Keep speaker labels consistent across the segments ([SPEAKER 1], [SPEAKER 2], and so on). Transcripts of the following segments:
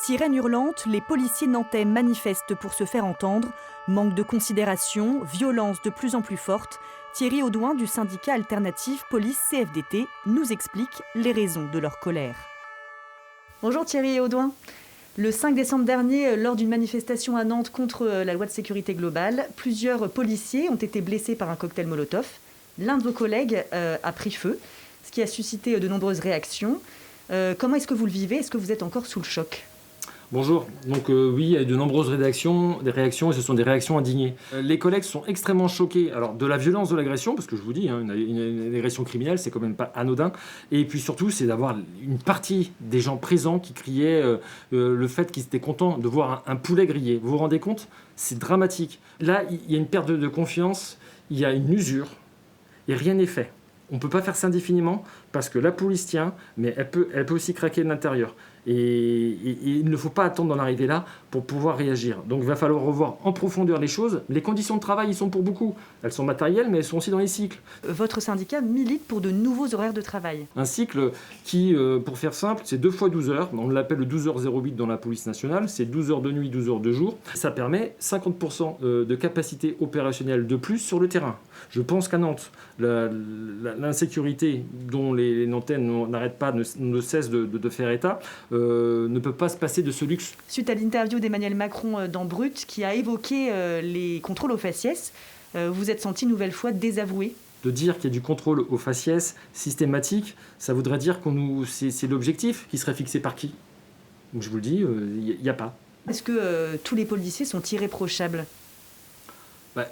[SPEAKER 1] Sirène hurlante, les policiers nantais manifestent pour se faire entendre. Manque de considération, violence de plus en plus forte. Thierry Audouin du syndicat alternatif Police CFDT nous explique les raisons de leur colère. Bonjour Thierry Audouin. Le 5 décembre dernier, lors d'une manifestation à Nantes contre la loi de sécurité globale, plusieurs policiers ont été blessés par un cocktail Molotov. L'un de vos collègues a pris feu, ce qui a suscité de nombreuses réactions. Comment est-ce que vous le vivez? Est-ce que vous êtes encore sous le choc?
[SPEAKER 2] Bonjour, donc oui, il y a eu de nombreuses réactions et ce sont des réactions indignées. Les collègues sont extrêmement choqués alors, de la violence de l'agression, parce que je vous dis, une agression criminelle, c'est quand même pas anodin. Et puis surtout, c'est d'avoir une partie des gens présents qui criaient le fait qu'ils étaient contents de voir un poulet grillé. Vous vous rendez compte? C'est dramatique. Là, il y a une perte de confiance, il y a une usure, et rien n'est fait. On ne peut pas faire ça indéfiniment parce que la police tient, mais elle peut aussi craquer de l'intérieur. Et il ne faut pas attendre d'en arriver là pour pouvoir réagir. Donc il va falloir revoir en profondeur les choses. Les conditions de travail, ils sont pour beaucoup. Elles sont matérielles, mais elles sont aussi dans les cycles.
[SPEAKER 1] Votre syndicat milite pour de nouveaux horaires de travail.
[SPEAKER 2] Un cycle qui, pour faire simple, c'est 2 fois 12 heures. On l'appelle le 12h08 dans la police nationale. C'est 12 heures de nuit, 12 heures de jour. Ça permet 50% de capacité opérationnelle de plus sur le terrain. Je pense qu'à Nantes, l'insécurité dont les Nantais n'arrêtent pas, ne cessent de faire état, ne peut pas se passer de ce luxe.
[SPEAKER 1] Suite à l'interview d'Emmanuel Macron dans Brut, qui a évoqué les contrôles aux faciès, vous êtes senti une nouvelle fois désavoué?
[SPEAKER 2] De dire qu'il y a du contrôle aux faciès systématique, ça voudrait dire c'est l'objectif qui serait fixé par qui? Donc je vous le dis, il n'y a pas.
[SPEAKER 1] Est-ce que tous les policiers sont irréprochables?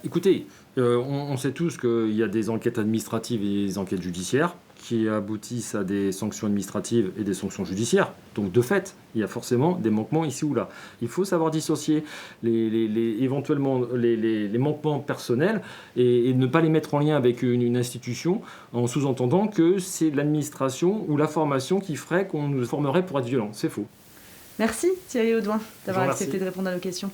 [SPEAKER 2] Écoutez, on sait tous qu'il y a des enquêtes administratives et des enquêtes judiciaires qui aboutissent à des sanctions administratives et des sanctions judiciaires. Donc de fait, il y a forcément des manquements ici ou là. Il faut savoir dissocier éventuellement les manquements personnels et ne pas les mettre en lien avec une institution en sous-entendant que c'est l'administration ou la formation qui ferait qu'on nous formerait pour être violent. C'est faux.
[SPEAKER 1] Merci Thierry Audouin d'avoir accepté de répondre à nos questions.